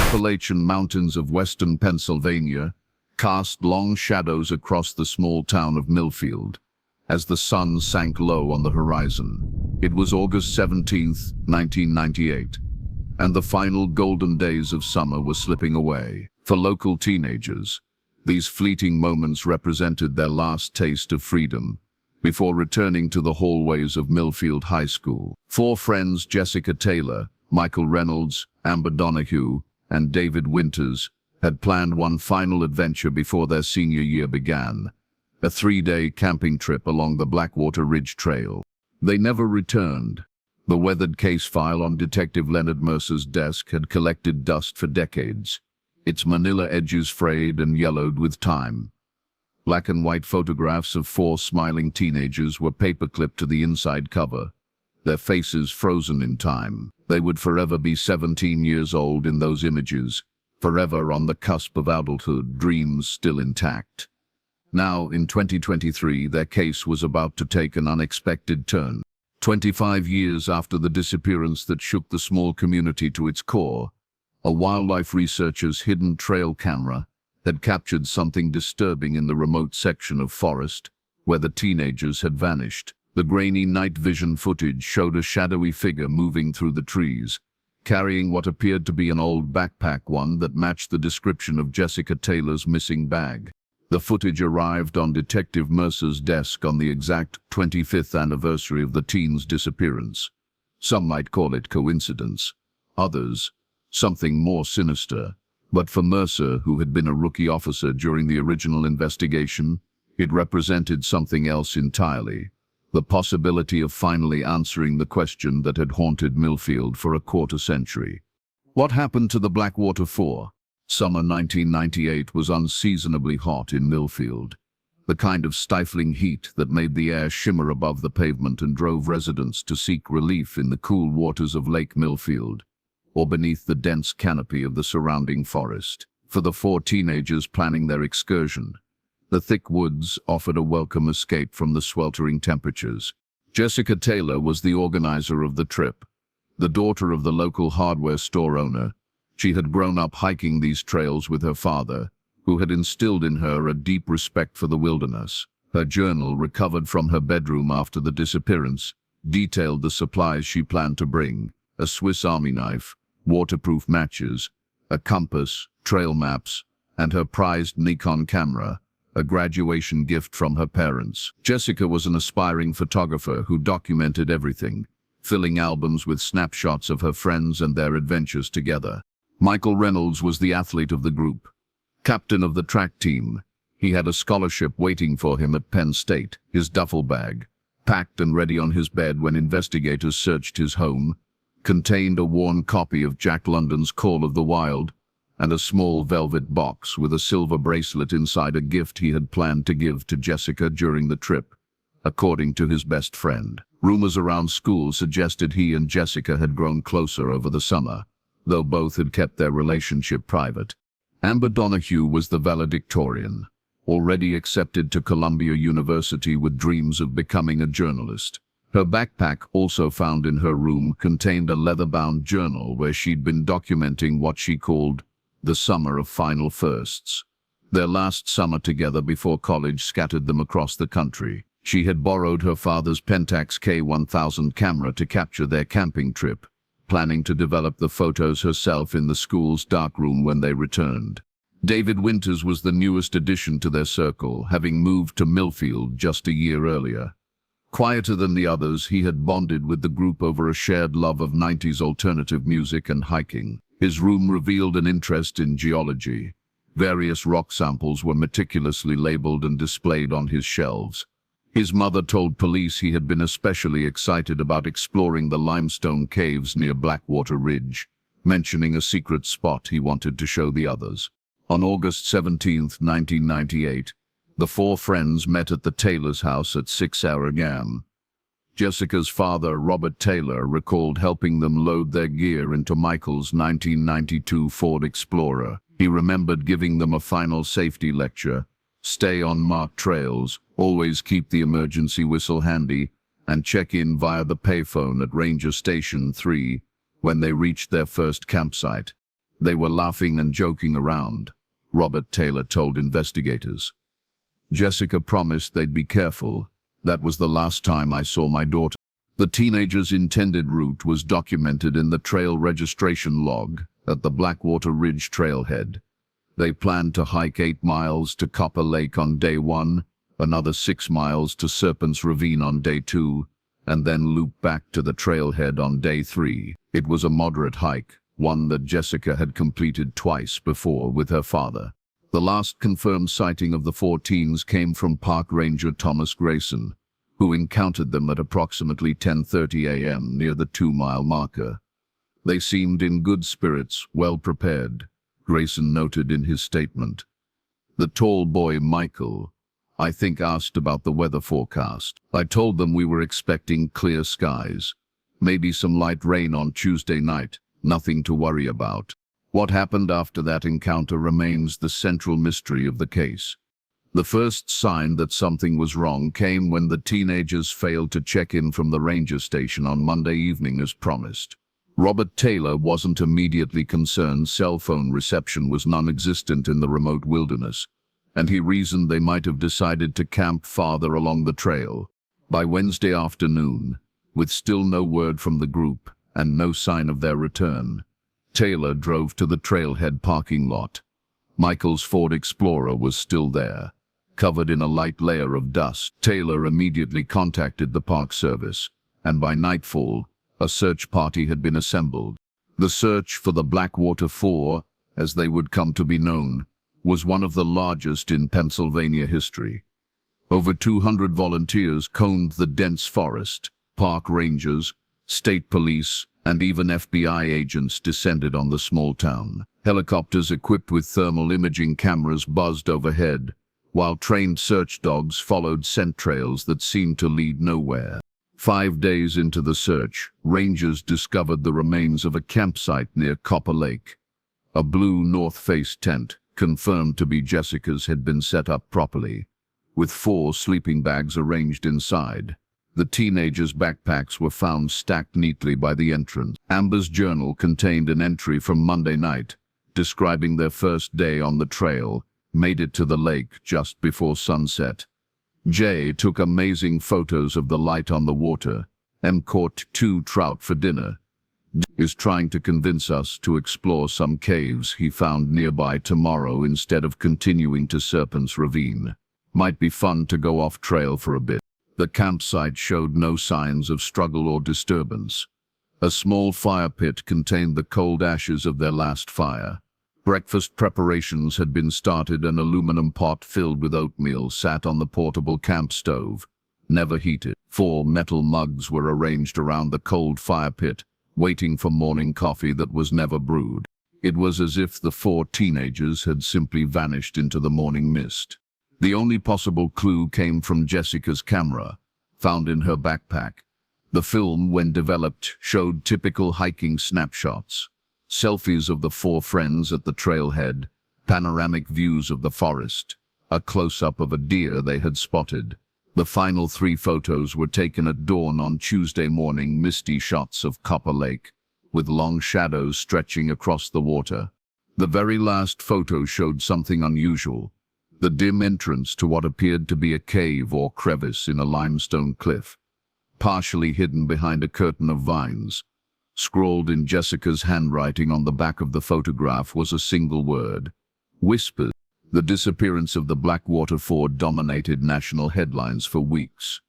Appalachian Mountains of western Pennsylvania cast long shadows across the small town of Millfield as the sun sank low on the horizon. It was August 17th, 1998, and the final golden days of summer were slipping away. For local teenagers, these fleeting moments represented their last taste of freedom before returning to the hallways of Millfield High School. Four friends, Jessica Taylor, Michael Reynolds, Amber Donahue, and David Winters, had planned one final adventure before their senior year began, a 3-day camping trip along the Blackwater Ridge Trail. They never returned. The weathered case file on Detective Leonard Mercer's desk had collected dust for decades, its manila edges frayed and yellowed with time. Black and white photographs of 4 smiling teenagers were paperclipped to the inside cover, their faces frozen in time. They would forever be 17 years old in those images, forever on the cusp of adulthood, dreams still intact. Now, in 2023, their case was about to take an unexpected turn. 25 years after the disappearance that shook the small community to its core, a wildlife researcher's hidden trail camera had captured something disturbing in the remote section of forest where the teenagers had vanished. The grainy night vision footage showed a shadowy figure moving through the trees, carrying what appeared to be an old backpack, one that matched the description of Jessica Taylor's missing bag. The footage arrived on Detective Mercer's desk on the exact 25th anniversary of the teen's disappearance. Some might call it coincidence, others something more sinister. But for Mercer, who had been a rookie officer during the original investigation, it represented something else entirely. The possibility of finally answering the question that had haunted Millfield for a quarter-century. What happened to the Blackwater Four? Summer 1998 was unseasonably hot in Millfield, the kind of stifling heat that made the air shimmer above the pavement and drove residents to seek relief in the cool waters of Lake Millfield, or beneath the dense canopy of the surrounding forest. For the 4 teenagers planning their excursion, the thick woods offered a welcome escape from the sweltering temperatures. Jessica Taylor was the organizer of the trip. The daughter of the local hardware store owner, she had grown up hiking these trails with her father, who had instilled in her a deep respect for the wilderness. Her journal, recovered from her bedroom after the disappearance, detailed the supplies she planned to bring: a Swiss Army knife, waterproof matches, a compass, trail maps, and her prized Nikon camera, a graduation gift from her parents. Jessica was an aspiring photographer who documented everything, filling albums with snapshots of her friends and their adventures together. Michael Reynolds was the athlete of the group, captain of the track team. He had a scholarship waiting for him at Penn State, his duffel bag, packed and ready on his bed when investigators searched his home, contained a worn copy of Jack London's Call of the Wild and a small velvet box with a silver bracelet inside, a gift he had planned to give to Jessica during the trip, according to his best friend. Rumors around school suggested he and Jessica had grown closer over the summer, though both had kept their relationship private. Amber Donahue was the valedictorian, already accepted to Columbia University with dreams of becoming a journalist. Her backpack, also found in her room, contained a leather-bound journal where she'd been documenting what she called the summer of final firsts. Their last summer together before college scattered them across the country. She had borrowed her father's Pentax K1000 camera to capture their camping trip, planning to develop the photos herself in the school's darkroom when they returned. David Winters was the newest addition to their circle, having moved to Millfield just a year earlier. Quieter than the others, he had bonded with the group over a shared love of 90s alternative music and hiking. His room revealed an interest in geology. Various rock samples were meticulously labeled and displayed on his shelves. His mother told police he had been especially excited about exploring the limestone caves near Blackwater Ridge, mentioning a secret spot he wanted to show the others. On August 17, 1998, the 4 friends met at the Taylor's house at 6 a.m. Jessica's father, Robert Taylor, recalled helping them load their gear into Michael's 1992 Ford Explorer. He remembered giving them a final safety lecture: stay on marked trails, always keep the emergency whistle handy, and check in via the payphone at Ranger Station 3 when they reached their first campsite. They were laughing and joking around, Robert Taylor told investigators. Jessica promised they'd be careful. That was the last time I saw my daughter. The teenager's intended route was documented in the trail registration log at the Blackwater Ridge trailhead. They planned to hike 8 miles to Copper Lake on day 1, another 6 miles to Serpent's Ravine on day 2, and then loop back to the trailhead on day 3. It was a moderate hike, one that Jessica had completed twice before with her father. The last confirmed sighting of the 4 teens came from Park Ranger Thomas Grayson, who encountered them at approximately 10:30 a.m. near the 2-mile marker. They seemed in good spirits, well prepared, Grayson noted in his statement. The tall boy, Michael, I think, asked about the weather forecast. I told them we were expecting clear skies, maybe some light rain on Tuesday night, nothing to worry about. What happened after that encounter remains the central mystery of the case. The first sign that something was wrong came when the teenagers failed to check in from the ranger station on Monday evening as promised. Robert Taylor wasn't immediately concerned. Cell phone reception was non-existent in the remote wilderness, and he reasoned they might have decided to camp farther along the trail. By Wednesday afternoon, with still no word from the group and no sign of their return, Taylor drove to the trailhead parking lot. Michael's Ford Explorer was still there, covered in a light layer of dust. Taylor immediately contacted the Park Service, and by nightfall, a search party had been assembled. The search for the Blackwater Four, as they would come to be known, was one of the largest in Pennsylvania history. Over 200 volunteers combed the dense forest. Park rangers, state police, and even FBI agents descended on the small town. Helicopters equipped with thermal imaging cameras buzzed overhead, while trained search dogs followed scent trails that seemed to lead nowhere. 5 days into the search, rangers discovered the remains of a campsite near Copper Lake. A blue north-face tent, confirmed to be Jessica's, had been set up properly, with 4 sleeping bags arranged inside. The teenagers' backpacks were found stacked neatly by the entrance. Amber's journal contained an entry from Monday night, describing their first day on the trail, made it to the lake just before sunset. Jay took amazing photos of the light on the water, and caught 2 trout for dinner. Is trying to convince us to explore some caves he found nearby tomorrow instead of continuing to Serpent's Ravine. Might be fun to go off trail for a bit. The campsite showed no signs of struggle or disturbance. A small fire pit contained the cold ashes of their last fire. Breakfast preparations had been started. An aluminum pot filled with oatmeal sat on the portable camp stove, never heated. 4 metal mugs were arranged around the cold fire pit, waiting for morning coffee that was never brewed. It was as if the 4 teenagers had simply vanished into the morning mist. The only possible clue came from Jessica's camera, found in her backpack. The film, when developed, showed typical hiking snapshots. Selfies of the 4 friends at the trailhead, panoramic views of the forest, a close-up of a deer they had spotted. The final 3 photos were taken at dawn on Tuesday morning, misty shots of Copper Lake, with long shadows stretching across the water. The very last photo showed something unusual. The dim entrance to what appeared to be a cave or crevice in a limestone cliff, partially hidden behind a curtain of vines. Scrawled in Jessica's handwriting on the back of the photograph was a single word: whispered. The disappearance of the Blackwater Four dominated national headlines for weeks.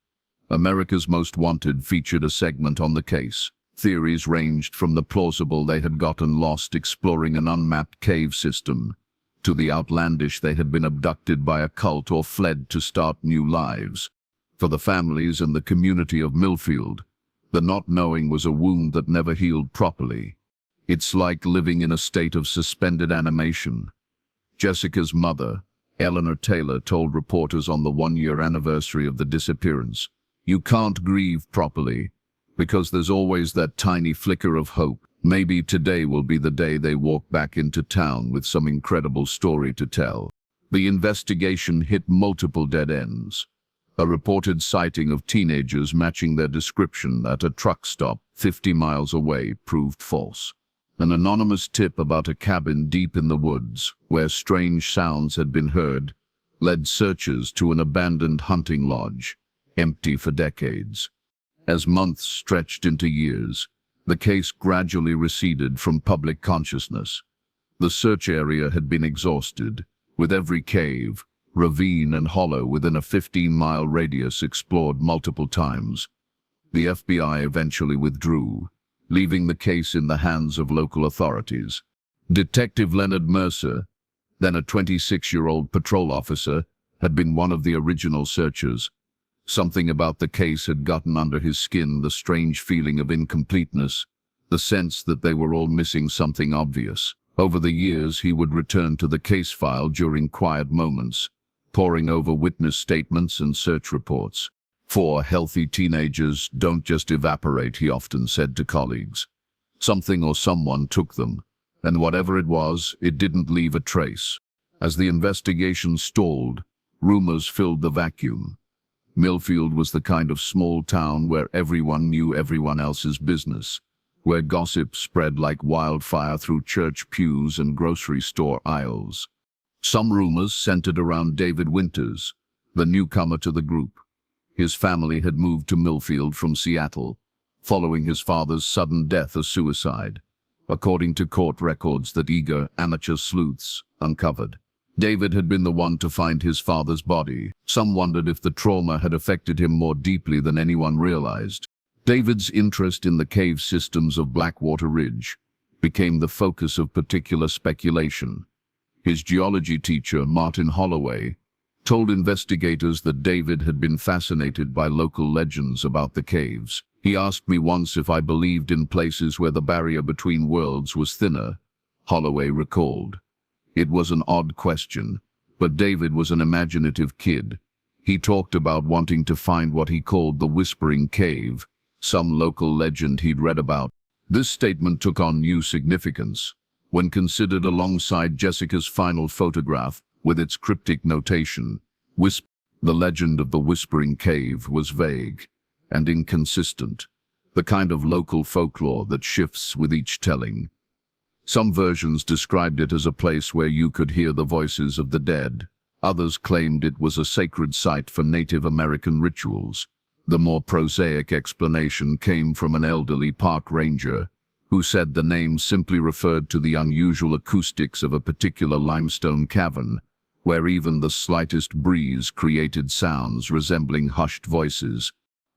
America's Most Wanted featured a segment on the case. Theories ranged from the plausible they had gotten lost exploring an unmapped cave system, to the outlandish they had been abducted by a cult or fled to start new lives. For the families and the community of Millfield, the not knowing was a wound that never healed properly. It's like living in a state of suspended animation. Jessica's mother, Eleanor Taylor, told reporters on the 1-year anniversary of the disappearance, "You can't grieve properly, because there's always that tiny flicker of hope. Maybe today will be the day they walk back into town with some incredible story to tell." The investigation hit multiple dead ends. A reported sighting of teenagers matching their description at a truck stop 50 miles away proved false. An anonymous tip about a cabin deep in the woods, where strange sounds had been heard, led searchers to an abandoned hunting lodge, empty for decades. As months stretched into years, the case gradually receded from public consciousness. The search area had been exhausted, with every cave, ravine and hollow within a 15-mile radius explored multiple times. The FBI eventually withdrew, leaving the case in the hands of local authorities. Detective Leonard Mercer, then a 26-year-old patrol officer, had been one of the original searchers. Something about the case had gotten under his skin, the strange feeling of incompleteness, the sense that they were all missing something obvious. Over the years, he would return to the case file during quiet moments, poring over witness statements and search reports. 4 healthy teenagers don't just evaporate, he often said to colleagues. Something or someone took them, and whatever it was, it didn't leave a trace. As the investigation stalled, rumors filled the vacuum. Millfield was the kind of small town where everyone knew everyone else's business, where gossip spread like wildfire through church pews and grocery store aisles. Some rumors centered around David Winters, the newcomer to the group. His family had moved to Millfield from Seattle, following his father's sudden death, a suicide, according to court records that eager amateur sleuths uncovered. David had been the one to find his father's body. Some wondered if the trauma had affected him more deeply than anyone realized. David's interest in the cave systems of Blackwater Ridge became the focus of particular speculation. His geology teacher, Martin Holloway, told investigators that David had been fascinated by local legends about the caves. He asked me once if I believed in places where the barrier between worlds was thinner, Holloway recalled. It was an odd question, but David was an imaginative kid. He talked about wanting to find what he called the Whispering Cave, some local legend he'd read about. This statement took on new significance when considered alongside Jessica's final photograph with its cryptic notation. The legend of the Whispering Cave was vague and inconsistent, the kind of local folklore that shifts with each telling. Some versions described it as a place where you could hear the voices of the dead. Others claimed it was a sacred site for Native American rituals. The more prosaic explanation came from an elderly park ranger who said the name simply referred to the unusual acoustics of a particular limestone cavern, where even the slightest breeze created sounds resembling hushed voices.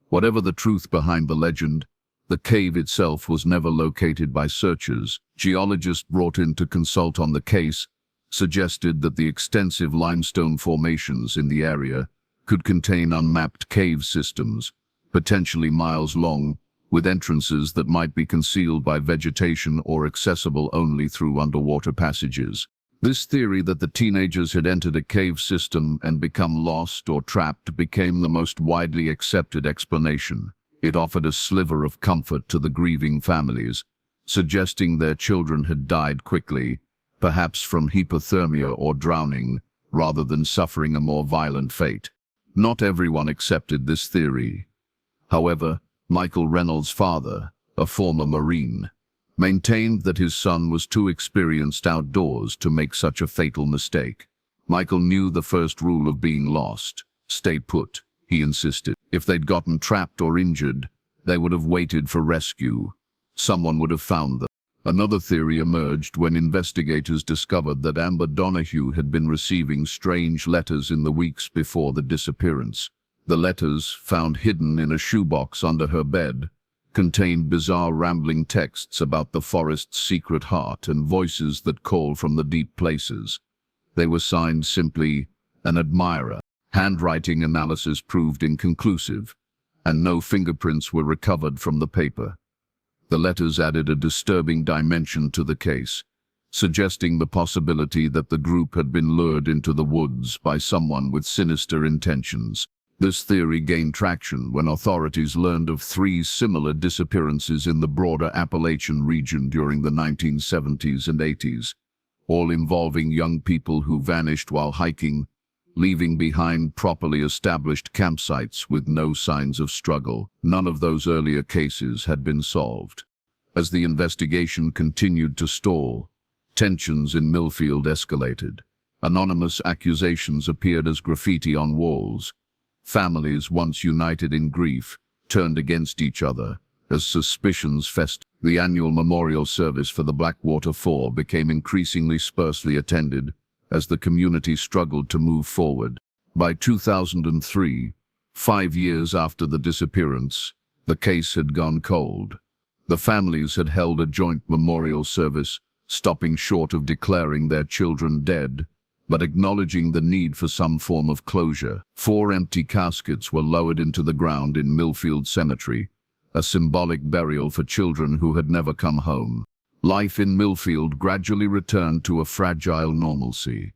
Whatever the truth behind the legend, the cave itself was never located by searchers. Geologists brought in to consult on the case suggested that the extensive limestone formations in the area could contain unmapped cave systems, potentially miles long, with entrances that might be concealed by vegetation or accessible only through underwater passages. This theory that the teenagers had entered a cave system and become lost or trapped became the most widely accepted explanation. It offered a sliver of comfort to the grieving families, suggesting their children had died quickly, perhaps from hypothermia or drowning, rather than suffering a more violent fate. Not everyone accepted this theory. However, Michael Reynolds' father, a former Marine, maintained that his son was too experienced outdoors to make such a fatal mistake. Michael knew the first rule of being lost: stay put, he insisted. If they'd gotten trapped or injured, they would have waited for rescue. Someone would have found them. Another theory emerged when investigators discovered that Amber Donahue had been receiving strange letters in the weeks before the disappearance. The letters, found hidden in a shoebox under her bed, contained bizarre rambling texts about the forest's secret heart and voices that call from the deep places. They were signed simply, "An Admirer." Handwriting analysis proved inconclusive, and no fingerprints were recovered from the paper. The letters added a disturbing dimension to the case, suggesting the possibility that the group had been lured into the woods by someone with sinister intentions. This theory gained traction when authorities learned of 3 similar disappearances in the broader Appalachian region during the 1970s and 80s, all involving young people who vanished while hiking, leaving behind properly established campsites with no signs of struggle. None of those earlier cases had been solved. As the investigation continued to stall, tensions in Millfield escalated. Anonymous accusations appeared as graffiti on walls. Families, once united in grief, turned against each other as suspicions festered. The annual memorial service for the Blackwater Four became increasingly sparsely attended as the community struggled to move forward. By 2003, 5 years after the disappearance, the case had gone cold. The families had held a joint memorial service, stopping short of declaring their children dead, but acknowledging the need for some form of closure. 4 empty caskets were lowered into the ground in Millfield Cemetery, a symbolic burial for children who had never come home. Life in Millfield gradually returned to a fragile normalcy.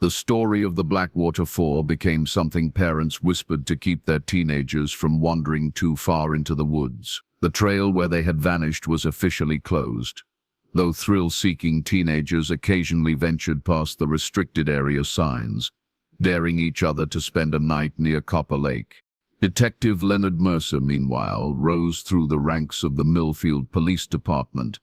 The story of the Blackwater Four became something parents whispered to keep their teenagers from wandering too far into the woods. The trail where they had vanished was officially closed, though thrill-seeking teenagers occasionally ventured past the restricted area signs, daring each other to spend a night near Copper Lake. Detective Leonard Mercer, meanwhile, rose through the ranks of the Millfield Police Department.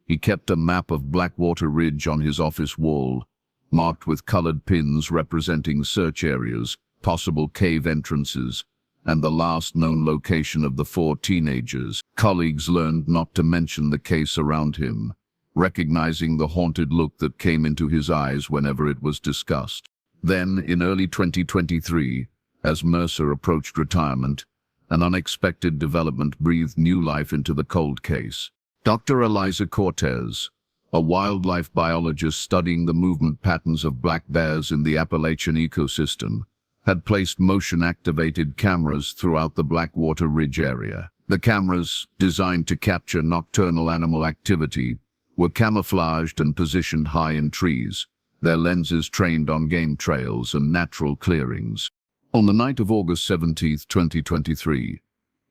He kept a map of Blackwater Ridge on his office wall, marked with colored pins representing search areas, possible cave entrances, and the last known location of the 4 teenagers. Colleagues learned not to mention the case around him, recognizing the haunted look that came into his eyes whenever it was discussed. Then, in early 2023, as Mercer approached retirement, an unexpected development breathed new life into the cold case. Dr. Eliza Cortez, a wildlife biologist studying the movement patterns of black bears in the Appalachian ecosystem, had placed motion-activated cameras throughout the Blackwater Ridge area. The cameras, designed to capture nocturnal animal activity, were camouflaged and positioned high in trees, their lenses trained on game trails and natural clearings. On the night of August 17, 2023,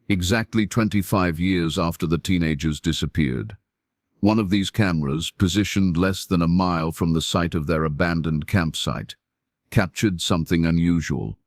exactly 25 years after the teenagers disappeared, one of these cameras, positioned less than a mile from the site of their abandoned campsite, captured something unusual.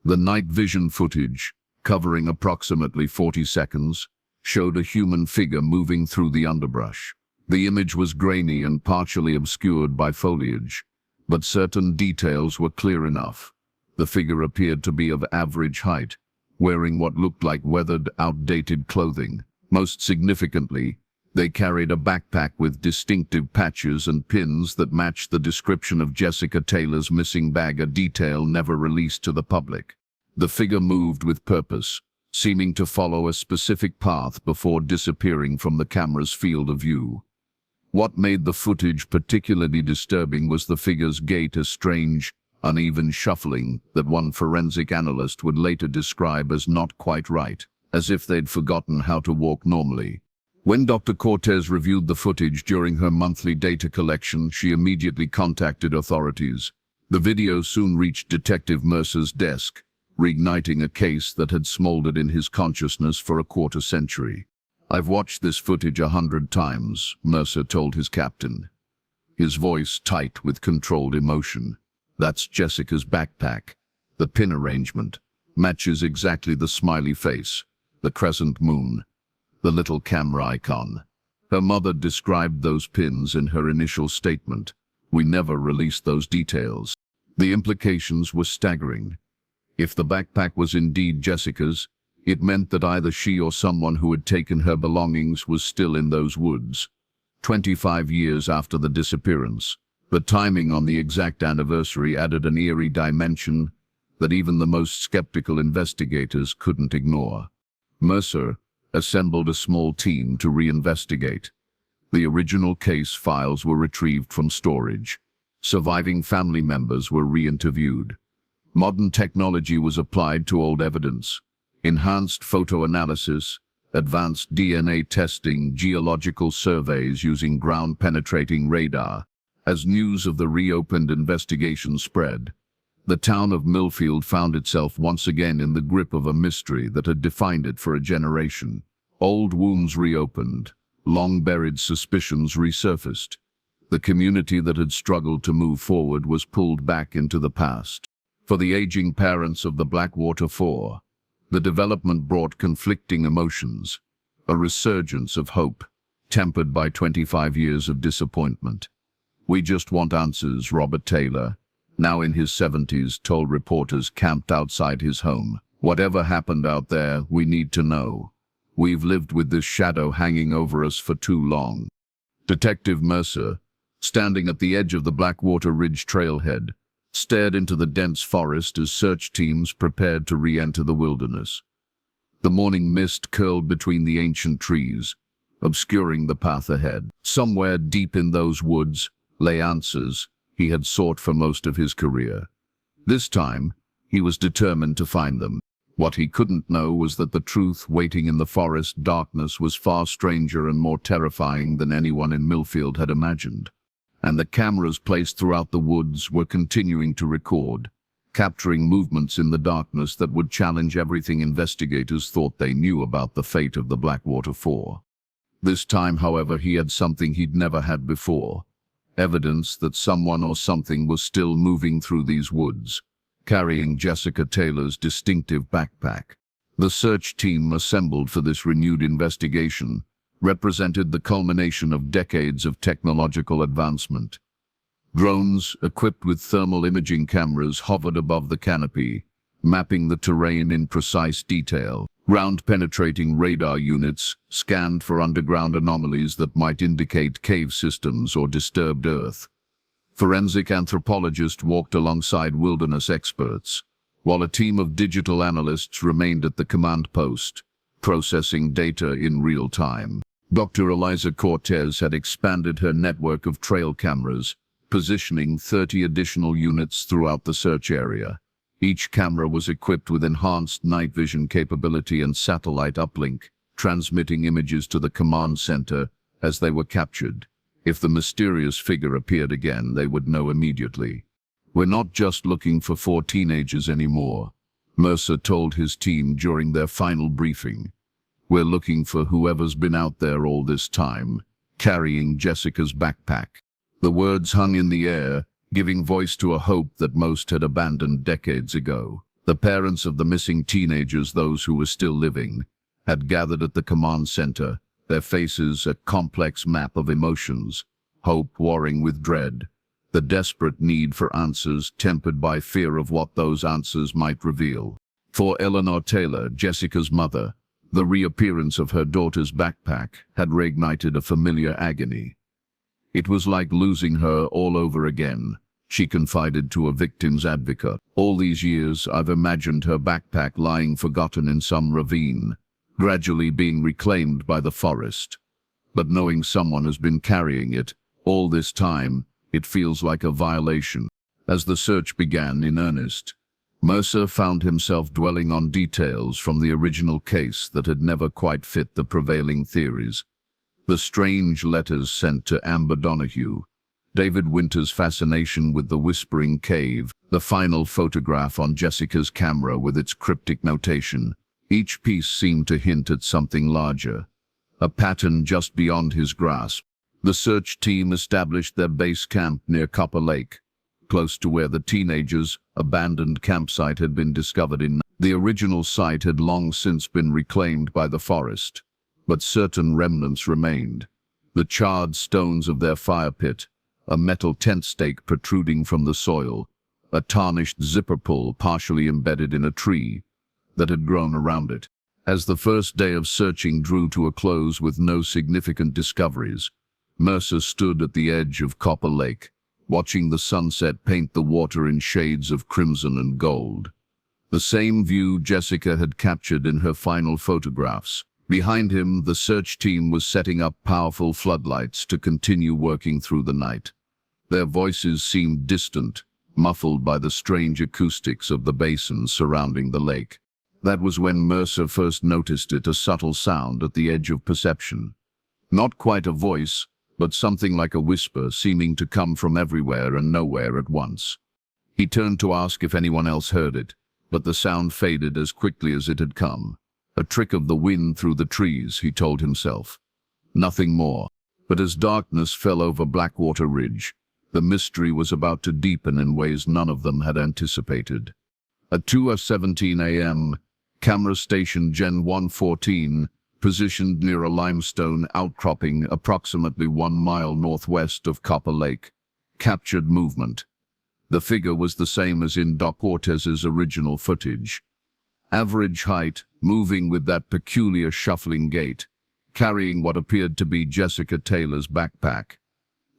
The night vision footage, covering approximately 40 seconds, showed a human figure moving through the underbrush. The image was grainy and partially obscured by foliage, but certain details were clear enough. The figure appeared to be of average height, wearing what looked like weathered, outdated clothing. Most significantly, they carried a backpack with distinctive patches and pins that matched the description of Jessica Taylor's missing bag, a detail never released to the public. The figure moved with purpose, seeming to follow a specific path before disappearing from the camera's field of view. What made the footage particularly disturbing was the figure's gait, a strange, uneven shuffling that one forensic analyst would later describe as not quite right, as if they'd forgotten how to walk normally. When Dr. Cortez reviewed the footage during her monthly data collection, she immediately contacted authorities. The video soon reached Detective Mercer's desk, reigniting a case that had smoldered in his consciousness for a quarter century. "I've watched this footage 100 times, Mercer told his captain, his voice tight with controlled emotion. "That's Jessica's backpack. The pin arrangement matches exactly the smiley face, the crescent moon, the little camera icon. Her mother described those pins in her initial statement. We never released those details." The implications were staggering. If the backpack was indeed Jessica's, it meant that either she or someone who had taken her belongings was still in those woods. 25 years after the disappearance, the timing on the exact anniversary added an eerie dimension that even the most skeptical investigators couldn't ignore. Mercer assembled a small team to reinvestigate. The original case files were retrieved from storage. Surviving family members were re-interviewed. Modern technology was applied to old evidence. Enhanced photo analysis, advanced DNA testing, geological surveys using ground-penetrating radar. As news of the reopened investigation spread, the town of Millfield found itself once again in the grip of a mystery that had defined it for a generation. Old wounds reopened, long-buried suspicions resurfaced. The community that had struggled to move forward was pulled back into the past. For the aging parents of the Blackwater Four, the development brought conflicting emotions, a resurgence of hope, tempered by 25 years of disappointment. "We just want answers," Robert Taylor, now in his 70s, told reporters camped outside his home. "Whatever happened out there, we need to know. We've lived with this shadow hanging over us for too long." Detective Mercer, standing at the edge of the Blackwater Ridge trailhead, stared into the dense forest as search teams prepared to re-enter the wilderness. The morning mist curled between the ancient trees, obscuring the path ahead. Somewhere deep in those woods lay answers he had sought for most of his career. This time, he was determined to find them. What he couldn't know was that the truth waiting in the forest darkness was far stranger and more terrifying than anyone in Millfield had imagined. And the cameras placed throughout the woods were continuing to record, capturing movements in the darkness that would challenge everything investigators thought they knew about the fate of the Blackwater Four. This time, however, he had something he'd never had before. Evidence that someone or something was still moving through these woods, carrying Jessica Taylor's distinctive backpack. The search team assembled for this renewed investigation represented the culmination of decades of technological advancement. Drones, equipped with thermal imaging cameras, hovered above the canopy, mapping the terrain in precise detail. Ground-penetrating radar units scanned for underground anomalies that might indicate cave systems or disturbed Earth. Forensic anthropologists walked alongside wilderness experts, while a team of digital analysts remained at the command post, processing data in real time. Dr. Eliza Cortez had expanded her network of trail cameras, positioning 30 additional units throughout the search area. Each camera was equipped with enhanced night vision capability and satellite uplink, transmitting images to the command center as they were captured. If the mysterious figure appeared again, they would know immediately. "We're not just looking for 4 teenagers anymore," Mercer told his team during their final briefing. "We're looking for whoever's been out there all this time, carrying Jessica's backpack." The words hung in the air, giving voice to a hope that most had abandoned decades ago. The parents of the missing teenagers, those who were still living, had gathered at the command center, their faces a complex map of emotions, hope warring with dread, the desperate need for answers tempered by fear of what those answers might reveal. For Eleanor Taylor, Jessica's mother, the reappearance of her daughter's backpack had reignited a familiar agony. "It was like losing her all over again," she confided to a victim's advocate. "All these years, I've imagined her backpack lying forgotten in some ravine, gradually being reclaimed by the forest. But knowing someone has been carrying it all this time, it feels like a violation." As the search began in earnest, Mercer found himself dwelling on details from the original case that had never quite fit the prevailing theories. The strange letters sent to Amber Donahue, David Winter's fascination with the Whispering Cave, the final photograph on Jessica's camera with its cryptic notation. Each piece seemed to hint at something larger, a pattern just beyond his grasp. The search team established their base camp near Copper Lake, close to where the teenagers' abandoned campsite had been discovered in. The original site had long since been reclaimed by the forest, but certain remnants remained. The charred stones of their fire pit, a metal tent stake protruding from the soil, a tarnished zipper pull partially embedded in a tree that had grown around it. As the first day of searching drew to a close with no significant discoveries, Mercer stood at the edge of Copper Lake, watching the sunset paint the water in shades of crimson and gold. The same view Jessica had captured in her final photographs. Behind him, the search team was setting up powerful floodlights to continue working through the night. Their voices seemed distant, muffled by the strange acoustics of the basin surrounding the lake. That was when Mercer first noticed it, a subtle sound at the edge of perception. Not quite a voice, but something like a whisper seeming to come from everywhere and nowhere at once. He turned to ask if anyone else heard it, but the sound faded as quickly as it had come. A trick of the wind through the trees, he told himself. Nothing more. But as darkness fell over Blackwater Ridge, the mystery was about to deepen in ways none of them had anticipated. At 2:17 a.m., camera station Gen 114 positioned near a limestone outcropping approximately 1 mile northwest of Copper Lake, captured movement. The figure was the same as in Doc Ortez's original footage. Average height, moving with that peculiar shuffling gait, carrying what appeared to be Jessica Taylor's backpack.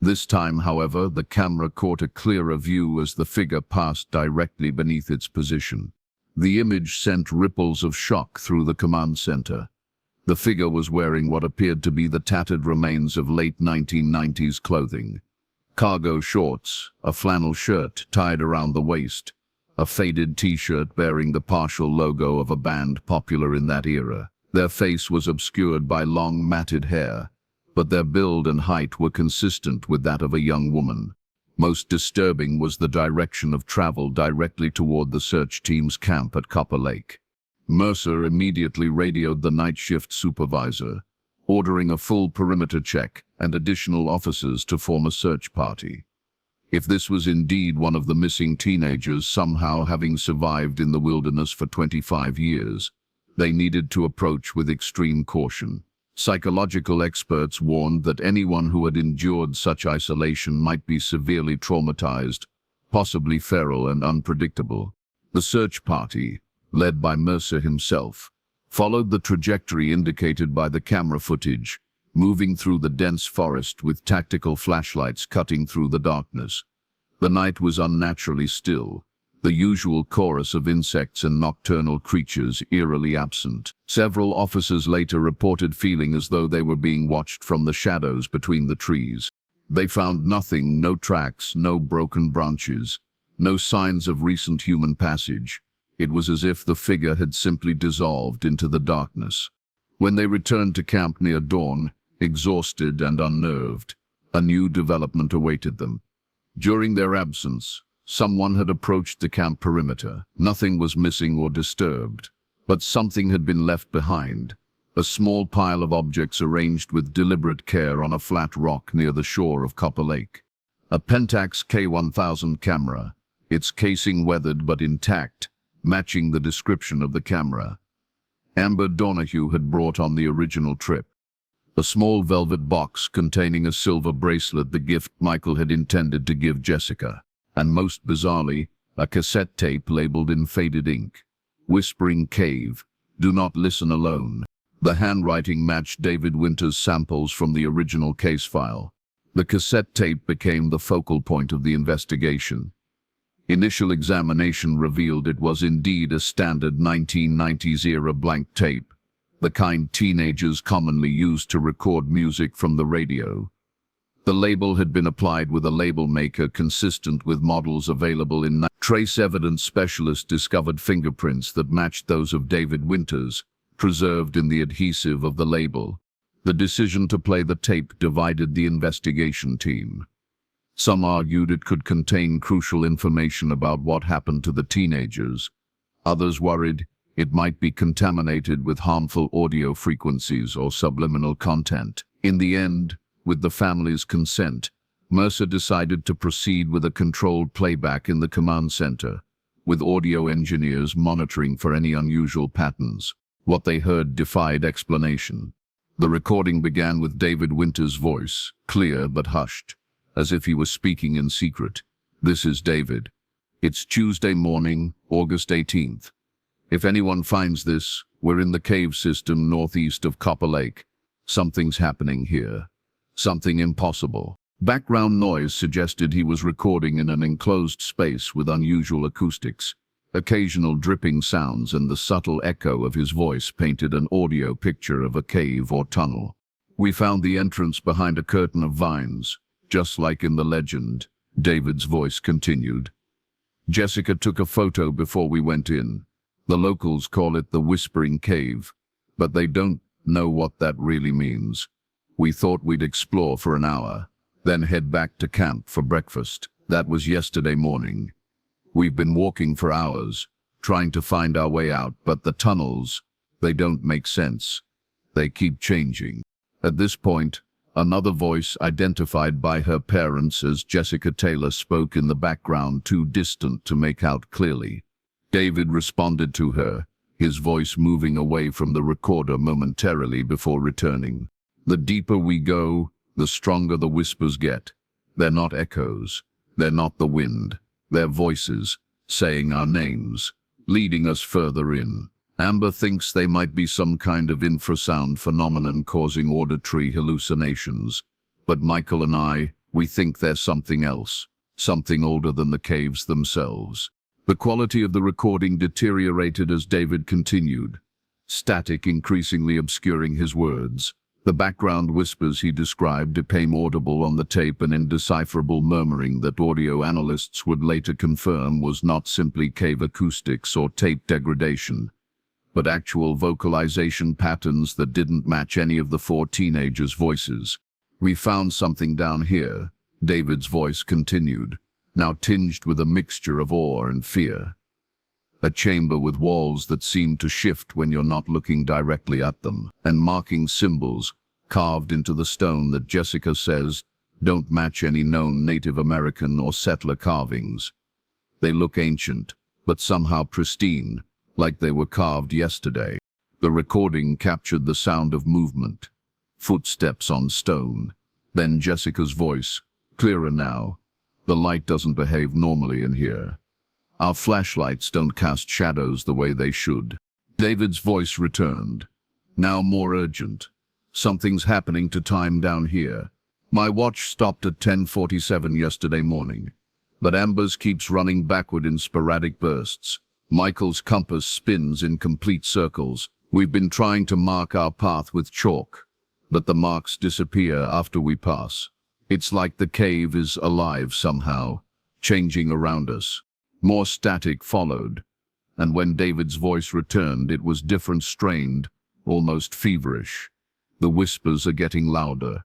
This time, however, the camera caught a clearer view as the figure passed directly beneath its position. The image sent ripples of shock through the command center. The figure was wearing what appeared to be the tattered remains of late 1990s clothing. Cargo shorts, a flannel shirt tied around the waist, a faded t-shirt bearing the partial logo of a band popular in that era. Their face was obscured by long matted hair, but their build and height were consistent with that of a young woman. Most disturbing was the direction of travel directly toward the search team's camp at Copper Lake. Mercer immediately radioed the night shift supervisor, ordering a full perimeter check and additional officers to form a search party. If this was indeed one of the missing teenagers somehow having survived in the wilderness for 25 years, they needed to approach with extreme caution. Psychological experts warned that anyone who had endured such isolation might be severely traumatized, possibly feral and unpredictable. The search party, led by Mercer himself, followed the trajectory indicated by the camera footage, moving through the dense forest with tactical flashlights cutting through the darkness. The night was unnaturally still, the usual chorus of insects and nocturnal creatures eerily absent. Several officers later reported feeling as though they were being watched from the shadows between the trees. They found nothing, no tracks, no broken branches, no signs of recent human passage. It was as if the figure had simply dissolved into the darkness. When they returned to camp near dawn, exhausted and unnerved, a new development awaited them. During their absence, someone had approached the camp perimeter. Nothing was missing or disturbed, but something had been left behind. A small pile of objects arranged with deliberate care on a flat rock near the shore of Copper Lake. A Pentax K1000 camera, its casing weathered but intact, matching the description of the camera. Amber Donahue had brought on the original trip. A small velvet box containing a silver bracelet, the gift Michael had intended to give Jessica. And most bizarrely, a cassette tape labeled in faded ink. Whispering Cave, Do Not Listen Alone. The handwriting matched David Winter's samples from the original case file. The cassette tape became the focal point of the investigation. Initial examination revealed it was indeed a standard 1990s-era blank tape, the kind teenagers commonly used to record music from the radio. The label had been applied with a label maker consistent with models available in trace evidence specialists discovered fingerprints that matched those of David Winters, preserved in the adhesive of the label. The decision to play the tape divided the investigation team. Some argued it could contain crucial information about what happened to the teenagers. Others worried it might be contaminated with harmful audio frequencies or subliminal content. In the end, with the family's consent, Mercer decided to proceed with a controlled playback in the command center, with audio engineers monitoring for any unusual patterns. What they heard defied explanation. The recording began with David Winter's voice, clear but hushed, as if he was speaking in secret. This is David. It's Tuesday morning, August 18th. If anyone finds this, we're in the cave system northeast of Copper Lake. Something's happening here. Something impossible. Background noise suggested he was recording in an enclosed space with unusual acoustics. Occasional dripping sounds and the subtle echo of his voice painted an audio picture of a cave or tunnel. We found the entrance behind a curtain of vines, just like in the legend, David's voice continued. Jessica took a photo before we went in. The locals call it the Whispering Cave, but they don't know what that really means. We thought we'd explore for an hour, then head back to camp for breakfast. That was yesterday morning. We've been walking for hours, trying to find our way out, but the tunnels, they don't make sense. They keep changing. At this point, another voice identified by her parents as Jessica Taylor spoke in the background, too distant to make out clearly. David responded to her, his voice moving away from the recorder momentarily before returning. The deeper we go, the stronger the whispers get. They're not echoes. They're not the wind. They're voices, saying our names, leading us further in. Amber thinks they might be some kind of infrasound phenomenon causing auditory hallucinations. But Michael and we think they're something else, something older than the caves themselves. The quality of the recording deteriorated as David continued, static increasingly obscuring his words. The background whispers he described became audible on the tape, an indecipherable murmuring that audio analysts would later confirm was not simply cave acoustics or tape degradation, but actual vocalization patterns that didn't match any of the four teenagers' voices. "We found something down here," David's voice continued, now tinged with a mixture of awe and fear. "A chamber with walls that seem to shift when you're not looking directly at them, and marking symbols carved into the stone that Jessica says don't match any known Native American or settler carvings. They look ancient, but somehow pristine, like they were carved yesterday." The recording captured the sound of movement, footsteps on stone, then Jessica's voice, clearer now. "The light doesn't behave normally in here. Our flashlights don't cast shadows the way they should." David's voice returned, now more urgent. "Something's happening to time down here. My watch stopped at 10:47 yesterday morning, but Amber's keeps running backward in sporadic bursts. Michael's compass spins in complete circles. We've been trying to mark our path with chalk, but the marks disappear after we pass. It's like the cave is alive somehow, changing around us." More static followed, and when David's voice returned, it was different, strained, almost feverish. "The whispers are getting louder.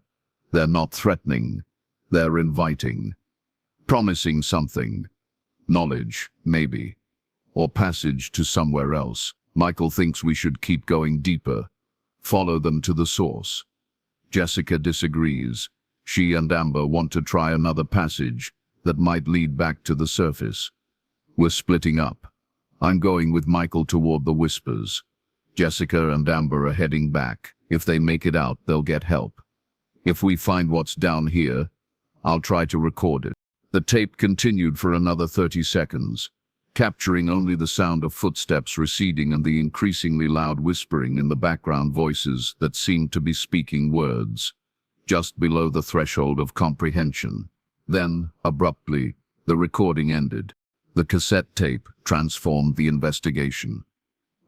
They're not threatening. They're inviting. Promising something. Knowledge, maybe. Or passage to somewhere else. Michael thinks we should keep going deeper. Follow them to the source." Jessica disagrees. She and Amber want to try another passage that might lead back to the surface. "We're splitting up. I'm going with Michael toward the whispers. Jessica and Amber are heading back. If they make it out, they'll get help. If we find what's down here, I'll try to record it." The tape continued for another 30 seconds, capturing only the sound of footsteps receding and the increasingly loud whispering in the background voices that seemed to be speaking words, just below the threshold of comprehension. Then, abruptly, the recording ended. The cassette tape transformed the investigation.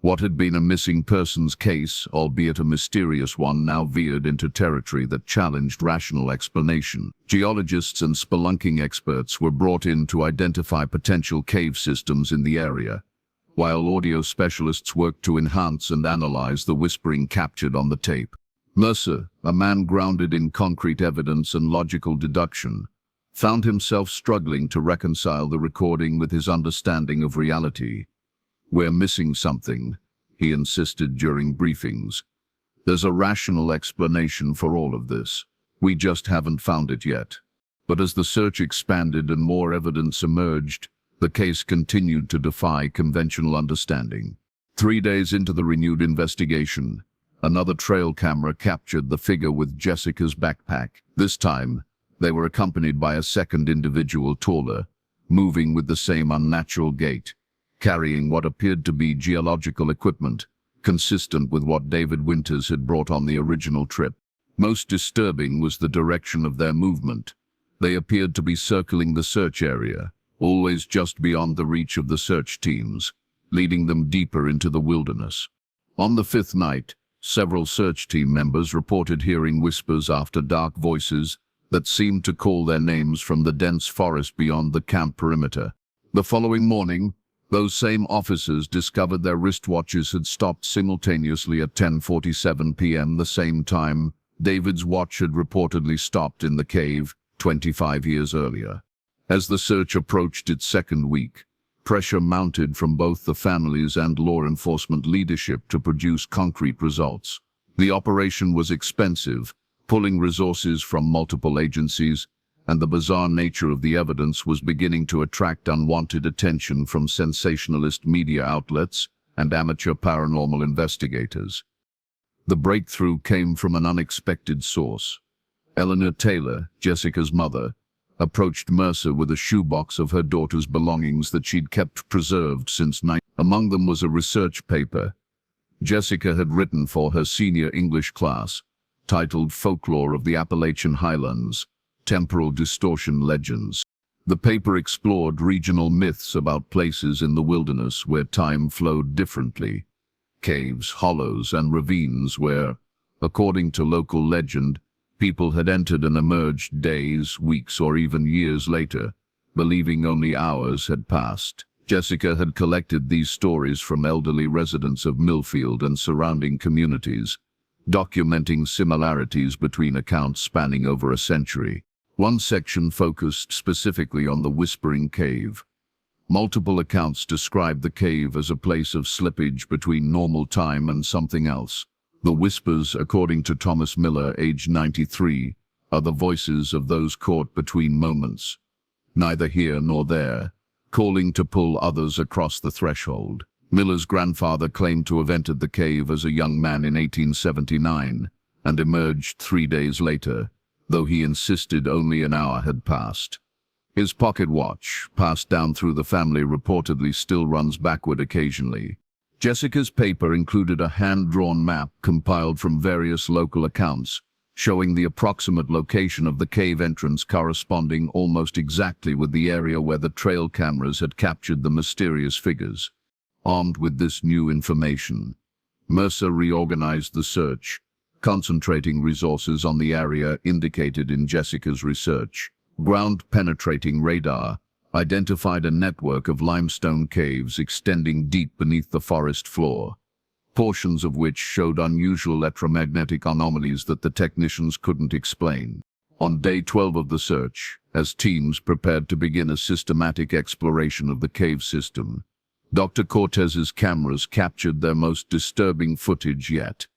What had been a missing persons case, albeit a mysterious one, now veered into territory that challenged rational explanation. Geologists and spelunking experts were brought in to identify potential cave systems in the area, while audio specialists worked to enhance and analyze the whispering captured on the tape. Mercer, a man grounded in concrete evidence and logical deduction, found himself struggling to reconcile the recording with his understanding of reality. "We're missing something," he insisted during briefings. "There's a rational explanation for all of this. We just haven't found it yet." But as the search expanded and more evidence emerged, the case continued to defy conventional understanding. 3 days into the renewed investigation, another trail camera captured the figure with Jessica's backpack. This time, they were accompanied by a second individual, taller, moving with the same unnatural gait, carrying what appeared to be geological equipment, consistent with what David Winters had brought on the original trip. Most disturbing was the direction of their movement. They appeared to be circling the search area, always just beyond the reach of the search teams, leading them deeper into the wilderness. On the 5th night, several search team members reported hearing whispers after dark, voices that seemed to call their names from the dense forest beyond the camp perimeter. The following morning, those same officers discovered their wristwatches had stopped simultaneously at 10:47 p.m. the same time David's watch had reportedly stopped in the cave 25 years earlier. As the search approached its second week, pressure mounted from both the families and law enforcement leadership to produce concrete results. The operation was expensive, pulling resources from multiple agencies, and the bizarre nature of the evidence was beginning to attract unwanted attention from sensationalist media outlets and amateur paranormal investigators. The breakthrough came from an unexpected source. Eleanor Taylor, Jessica's mother, approached Mercer with a shoebox of her daughter's belongings that she'd kept preserved since night. Among them was a research paper Jessica had written for her senior English class, titled Folklore of the Appalachian Highlands, Temporal Distortion Legends. The paper explored regional myths about places in the wilderness where time flowed differently, caves, hollows, and ravines where, according to local legend, people had entered and emerged days, weeks, or even years later, believing only hours had passed. Jessica had collected these stories from elderly residents of Millfield and surrounding communities, documenting similarities between accounts spanning over a century. One section focused specifically on the Whispering Cave. Multiple accounts described the cave as a place of slippage between normal time and something else. The whispers, according to Thomas Miller, aged 93, are the voices of those caught between moments, neither here nor there, calling to pull others across the threshold. Miller's grandfather claimed to have entered the cave as a young man in 1879 and emerged 3 days later, though he insisted only an hour had passed. His pocket watch, passed down through the family, reportedly still runs backward occasionally. Jessica's paper included a hand-drawn map compiled from various local accounts, showing the approximate location of the cave entrance corresponding almost exactly with the area where the trail cameras had captured the mysterious figures. Armed with this new information, Mercer reorganized the search, concentrating resources on the area indicated in Jessica's research. Ground-penetrating radar identified a network of limestone caves extending deep beneath the forest floor, portions of which showed unusual electromagnetic anomalies that the technicians couldn't explain. On day 12 of the search, as teams prepared to begin a systematic exploration of the cave system, Dr. Cortez's cameras captured their most disturbing footage yet.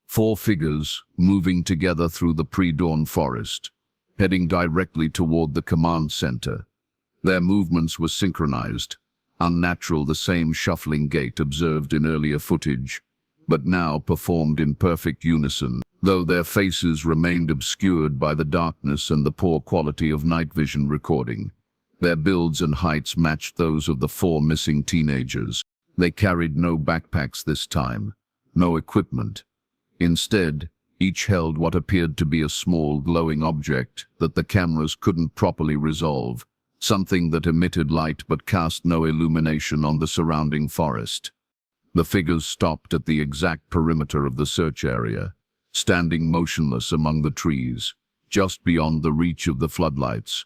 4 figures moving together through the pre-dawn forest, heading directly toward the command center. Their movements were synchronized, unnatural, the same shuffling gait observed in earlier footage, but now performed in perfect unison, though their faces remained obscured by the darkness and the poor quality of night vision recording. Their builds and heights matched those of the 4 missing teenagers. They carried no backpacks this time, no equipment. Instead, each held what appeared to be a small glowing object that the cameras couldn't properly resolve, something that emitted light but cast no illumination on the surrounding forest. The figures stopped at the exact perimeter of the search area, standing motionless among the trees, just beyond the reach of the floodlights.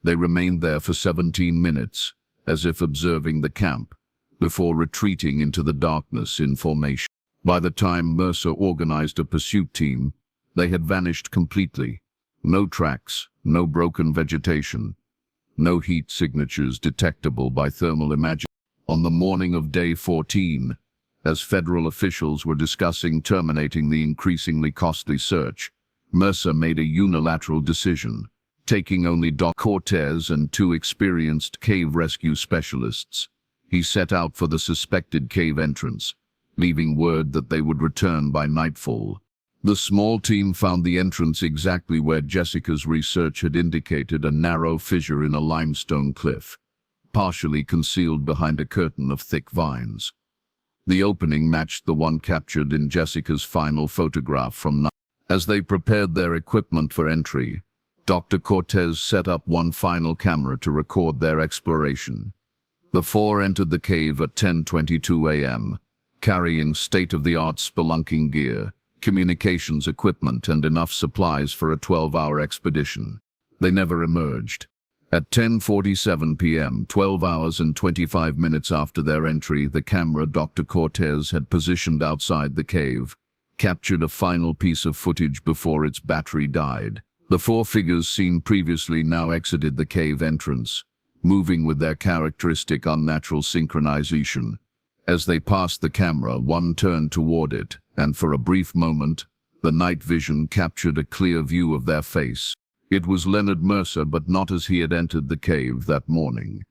They remained there for 17 minutes, as if observing the camp, before retreating into the darkness in formation. By the time Mercer organized a pursuit team, they had vanished completely. No tracks, no broken vegetation, no heat signatures detectable by thermal imaging. On the morning of day 14, as federal officials were discussing terminating the increasingly costly search, Mercer made a unilateral decision, taking only Doc Cortez and 2 experienced cave rescue specialists. He set out for the suspected cave entrance, leaving word that they would return by nightfall. The small team found the entrance exactly where Jessica's research had indicated, a narrow fissure in a limestone cliff, partially concealed behind a curtain of thick vines. The opening matched the one captured in Jessica's final photograph from night. As they prepared their equipment for entry, Dr. Cortez set up one final camera to record their exploration. The 4 entered the cave at 10:22 a.m., carrying state-of-the-art spelunking gear, communications equipment, and enough supplies for a 12-hour expedition. They never emerged. At 10:47 p.m., 12 hours and 25 minutes after their entry, the camera Dr. Cortez had positioned outside the cave captured a final piece of footage before its battery died. The 4 figures seen previously now exited the cave entrance, moving with their characteristic unnatural synchronization. As they passed the camera, one turned toward it, and for a brief moment, the night vision captured a clear view of their face. It was Leonard Mercer, but not as he had entered the cave that morning.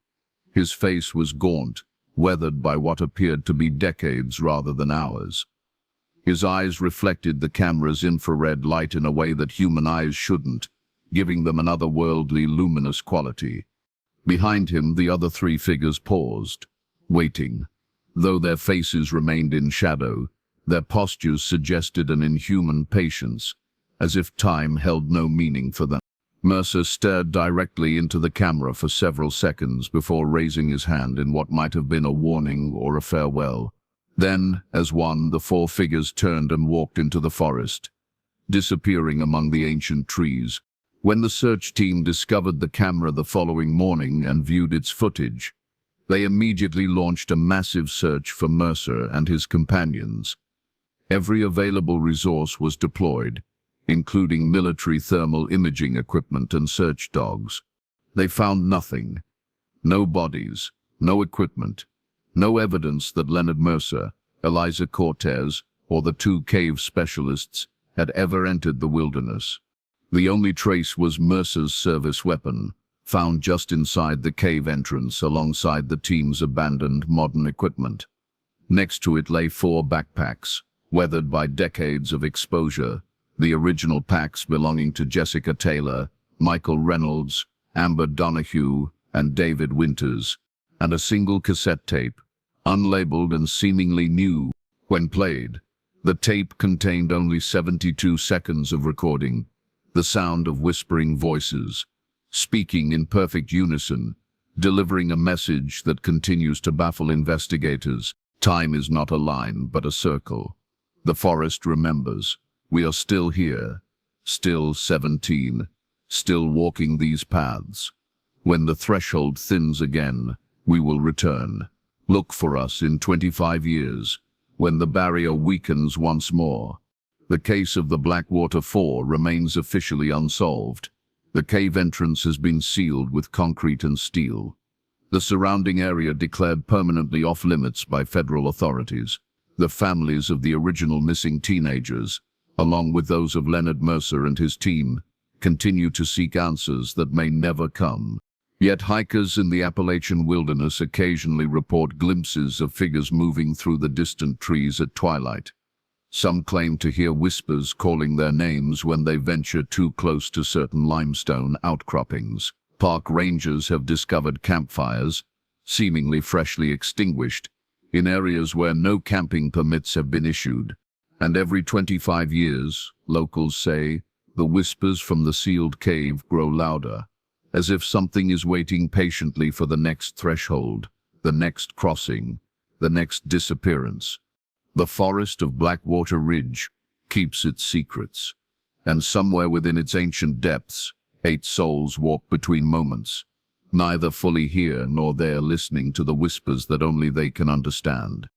His face was gaunt, weathered by what appeared to be decades rather than hours. His eyes reflected the camera's infrared light in a way that human eyes shouldn't, giving them an otherworldly, luminous quality. Behind him, the other three figures paused, waiting. Though their faces remained in shadow, their postures suggested an inhuman patience, as if time held no meaning for them. Mercer stared directly into the camera for several seconds before raising his hand in what might have been a warning or a farewell. Then, as one, the four figures turned and walked into the forest, disappearing among the ancient trees. When the search team discovered the camera the following morning and viewed its footage, they immediately launched a massive search for Mercer and his companions. Every available resource was deployed, including military thermal imaging equipment and search dogs. They found nothing. No bodies, no equipment, no evidence that Leonard Mercer, Eliza Cortez, or the two cave specialists had ever entered the wilderness. The only trace was Mercer's service weapon, found just inside the cave entrance alongside the team's abandoned modern equipment. Next to it lay 4 backpacks, weathered by decades of exposure, the original packs belonging to Jessica Taylor, Michael Reynolds, Amber Donahue, and David Winters, and a single cassette tape, unlabeled and seemingly new. When played, the tape contained only 72 seconds of recording, the sound of whispering voices, speaking in perfect unison, delivering a message that continues to baffle investigators. Time is not a line, but a circle. The forest remembers. We are still here, still 17, still walking these paths. When the threshold thins again, we will return. Look for us in 25 years, when the barrier weakens once more. The case of the Blackwater Four remains officially unsolved. The cave entrance has been sealed with concrete and steel. The surrounding area declared permanently off-limits by federal authorities. The families of the original missing teenagers, along with those of Leonard Mercer and his team, continue to seek answers that may never come. Yet hikers in the Appalachian wilderness occasionally report glimpses of figures moving through the distant trees at twilight. Some claim to hear whispers calling their names when they venture too close to certain limestone outcroppings. Park rangers have discovered campfires, seemingly freshly extinguished, in areas where no camping permits have been issued. And every 25 years, locals say, the whispers from the sealed cave grow louder, as if something is waiting patiently for the next threshold, the next crossing, the next disappearance. The forest of Blackwater Ridge keeps its secrets, and somewhere within its ancient depths, 8 souls walk between moments, neither fully here nor there, listening to the whispers that only they can understand.